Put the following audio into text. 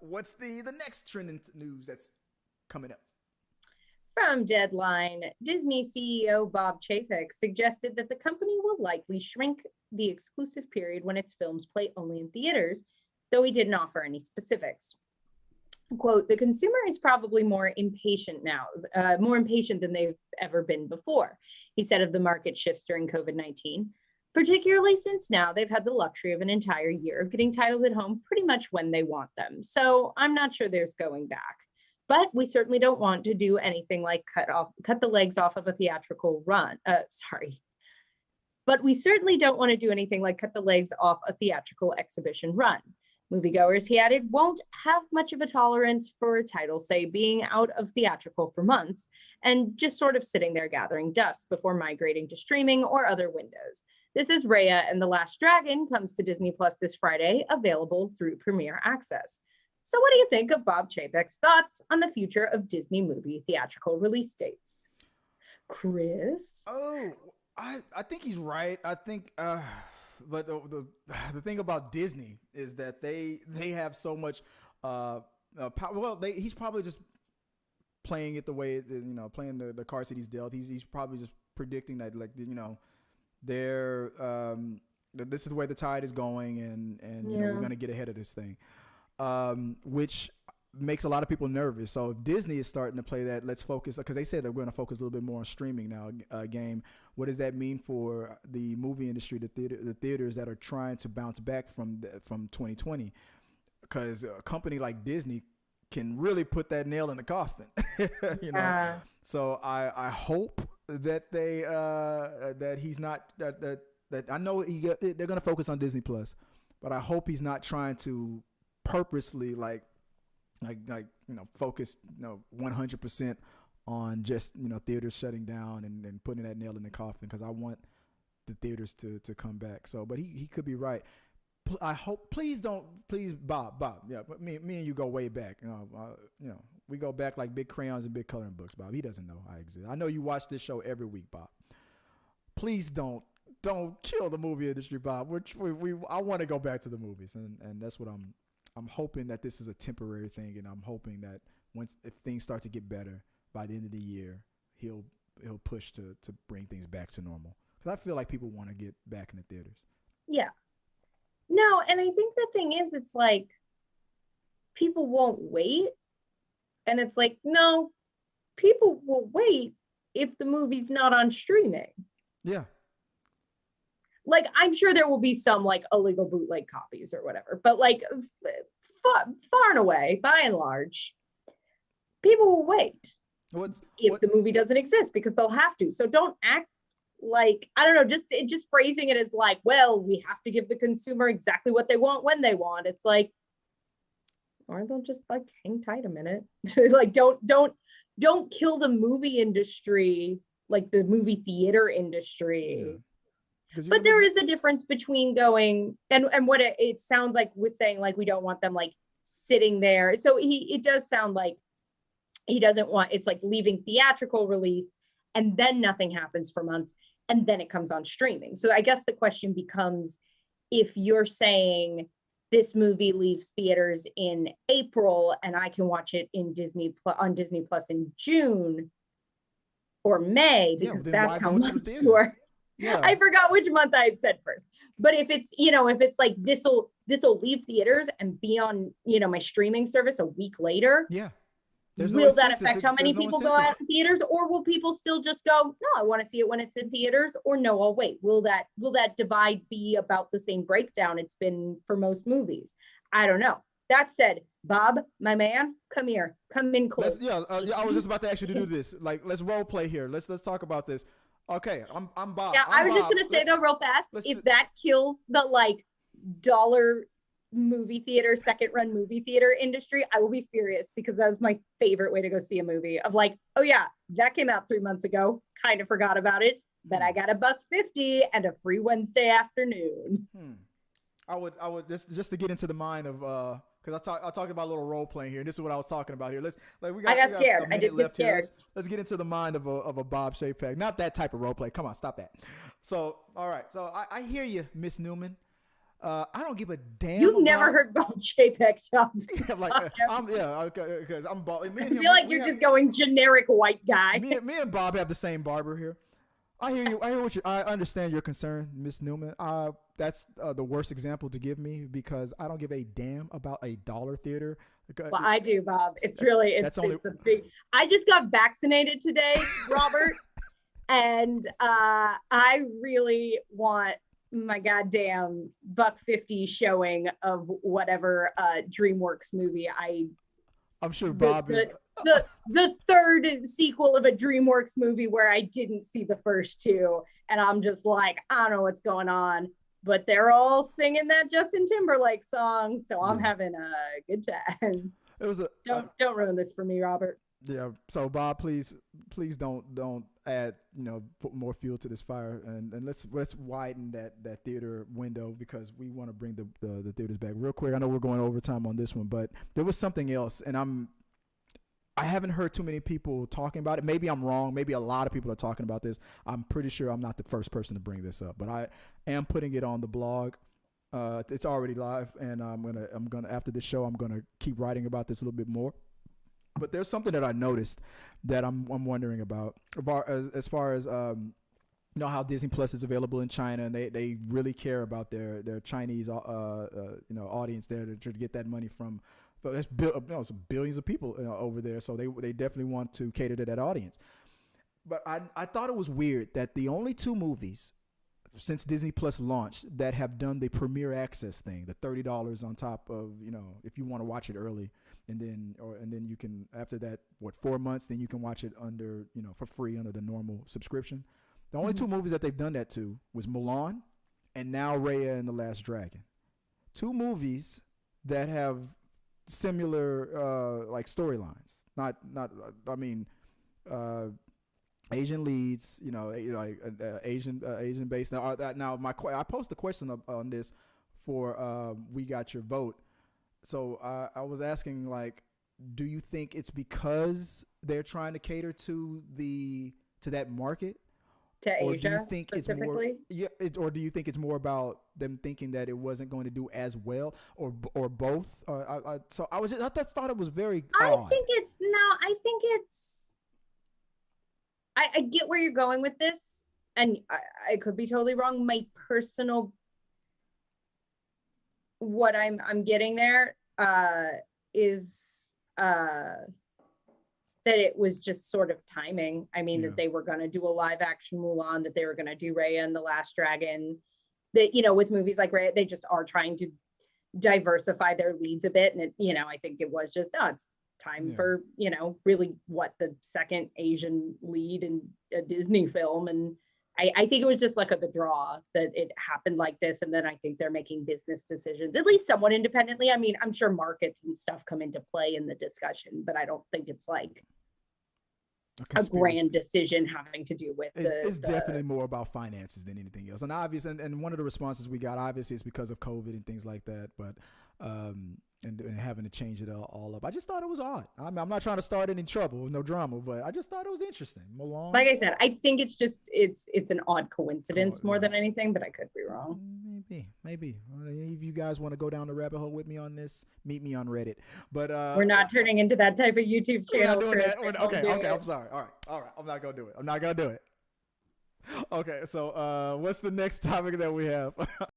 what's the next trending news that's coming up? From Deadline, Disney CEO Bob Chapek suggested that the company will likely shrink the exclusive period when its films play only in theaters, though he didn't offer any specifics. Quote, the consumer is probably more impatient now, more impatient than they've ever been before, he said of the market shifts during COVID-19, particularly since now they've had the luxury of an entire year of getting titles at home pretty much when they want them. So I'm not sure there's going back. But we certainly don't want to do anything like cut the legs off of a theatrical run. But we certainly don't want to do anything like cut the legs off a theatrical exhibition run. Moviegoers, he added, won't have much of a tolerance for a title, say, being out of theatrical for months and just sort of sitting there gathering dust before migrating to streaming or other windows. This is Raya and The Last Dragon comes to Disney Plus this Friday, available through Premier Access. So what do you think of Bob Chapek's thoughts on the future of Disney movie theatrical release dates? Chris? Oh, I think he's right. I think, but the thing about Disney is that they have so much power. Well, he's probably just playing it the way, playing the cards that he's dealt. He's probably just predicting that, like, they're this is where the tide is going, and we're going to get ahead of this thing. Which makes a lot of people nervous. So if Disney is starting to play that, let's focus, because they said they're going to focus a little bit more on streaming now, game. What does that mean for the movie industry, the theaters that are trying to bounce back from 2020? Because a company like Disney can really put that nail in the coffin, So I hope that that he's not that I know they're going to focus on Disney Plus, but I hope he's not trying to purposely focus 100% on just theaters shutting down and putting that nail in the coffin, because I want the theaters to come back. So, but he could be right. I hope. Please Bob. Yeah, me and you go way back. We go back like big crayons and big coloring books. Bob, he doesn't know I exist. I know you watch this show every week, Bob. Please don't kill the movie industry, Bob. I want to go back to the movies, and that's what I'm hoping that this is a temporary thing, and I'm hoping that if things start to get better by the end of the year, he'll push to bring things back to normal. Because I feel like people want to get back in the theaters. Yeah. No, and I think the thing is, it's like people won't wait, and it's like, no, people will wait if the movie's not on streaming. Yeah. Like, I'm sure there will be some like illegal bootleg copies or whatever, but like far and away, by and large, people will wait if the movie doesn't exist, because they'll have to. So don't act like, I don't know, just phrasing it as like, well, we have to give the consumer exactly what they want when they want. It's like, or they'll just like hang tight a minute. Like, don't kill the movie industry, like the movie theater industry. Yeah. But there is a difference between going and what it sounds like with saying, like, we don't want them like sitting there. So it does sound like he doesn't want, it's like leaving theatrical release and then nothing happens for months and then it comes on streaming. So I guess the question becomes, if you're saying this movie leaves theaters in April and I can watch it on Disney Plus in June or May, because that's how months work. Yeah. I forgot which month I had said first. But if it's, if it's like this'll leave theaters and be on, my streaming service a week later. Yeah. Will that affect how many people go out in theaters, or will people still just go, no, I want to see it when it's in theaters, or no, I'll wait? Will that divide be about the same breakdown it's been for most movies? I don't know. That said, Bob, my man, come here, come in close. I was just about to ask you to do this. Like, let's role play here. Let's talk about this. Okay, I'm Bob. Yeah, I was just gonna say though, real fast, if that kills the like dollar movie theater, second run movie theater industry, I will be furious, because that was my favorite way to go see a movie. Of like, oh yeah, that came out 3 months ago, kind of forgot about it, but I got $1.50 and a free Wednesday afternoon. I would just to get into the mind of because I talked about a little role playing here, and this is what I was talking about here. I got scared. I did get scared. Let's get into the mind of a Bob Chapek. Not that type of role play. Come on, stop that. So, all right. So I hear you, Miss Newman. I don't give a damn. You've never heard Bob Chapek talk. Because I'm Bob. I feel like you're just going generic white guy. Me and Bob have the same barber here. I hear you. I understand your concern, Miss Newman. That's the worst example to give me because I don't give a damn about a dollar theater. Well, I do, Bob. It's a big. I just got vaccinated today, Robert, and I really want my goddamn $1.50 showing of whatever DreamWorks movie I'm sure Bob is the third sequel of a DreamWorks movie where I didn't see the first two, and I'm just like, I don't know what's going on, but they're all singing that Justin Timberlake song, so I'm having a good time. It was don't ruin this for me, Robert. Yeah. So Bob, please don't add put more fuel to this fire, and let's widen that theater window because we want to bring the theaters back real quick. I know we're going overtime on this one, but there was something else, and I haven't heard too many people talking about it. Maybe I'm wrong. Maybe a lot of people are talking about this. I'm pretty sure I'm not the first person to bring this up, but I am putting it on the blog. It's already live, and I'm gonna after this show I'm gonna keep writing about this a little bit more. But there's something that I noticed that I'm wondering about as far as how Disney Plus is available in China, and they really care about their Chinese audience there to get that money from. But there's billions of people over there, so they definitely want to cater to that audience. But I thought it was weird that the only two movies since Disney Plus launched that have done the Premier Access thing, the $30 on top of if you want to watch it early. And then you can, after that, 4 months, then you can watch it under, for free under the normal subscription. The only two movies that they've done that to was Mulan and now Raya and the Last Dragon. Two movies that have similar storylines. Asian leads, Asian based. Now I posed a question on this for We Got Your Vote. So I was asking, do you think it's because they're trying to cater to that market, to or Asia, do you think specifically? Or do you think it's more about them thinking that it wasn't going to do as well, or both? I just thought it was very odd. I get where you're going with this, and I could be totally wrong. My personal. What I'm getting there is that it was just sort of timing. I mean, that they were going to do a live action Mulan, that they were going to do Raya and the Last Dragon, that, with movies like Raya, they just are trying to diversify their leads a bit. And I think it was just, it's time for, really what the second Asian lead in a Disney film. And I think it was just the draw that it happened like this. And then I think they're making business decisions, at least somewhat independently. I mean, I'm sure markets and stuff come into play in the discussion, but I don't think it's a grand decision having to do with it's definitely more about finances than anything else. And obviously, and one of the responses we got, obviously, is because of COVID and things like that. But and having to change it all up. I just thought it was odd. I'm not trying to start any trouble, no drama, but I just thought it was interesting. Mulan. Like I said, I think it's just it's an odd coincidence more than anything, but I could be wrong. Maybe. If you guys want to go down the rabbit hole with me on this, meet me on Reddit. But we're not turning into that type of YouTube channel. We're not doing that. Okay. I'm sorry. All right. I'm not gonna do it. Okay. So what's the next topic that we have?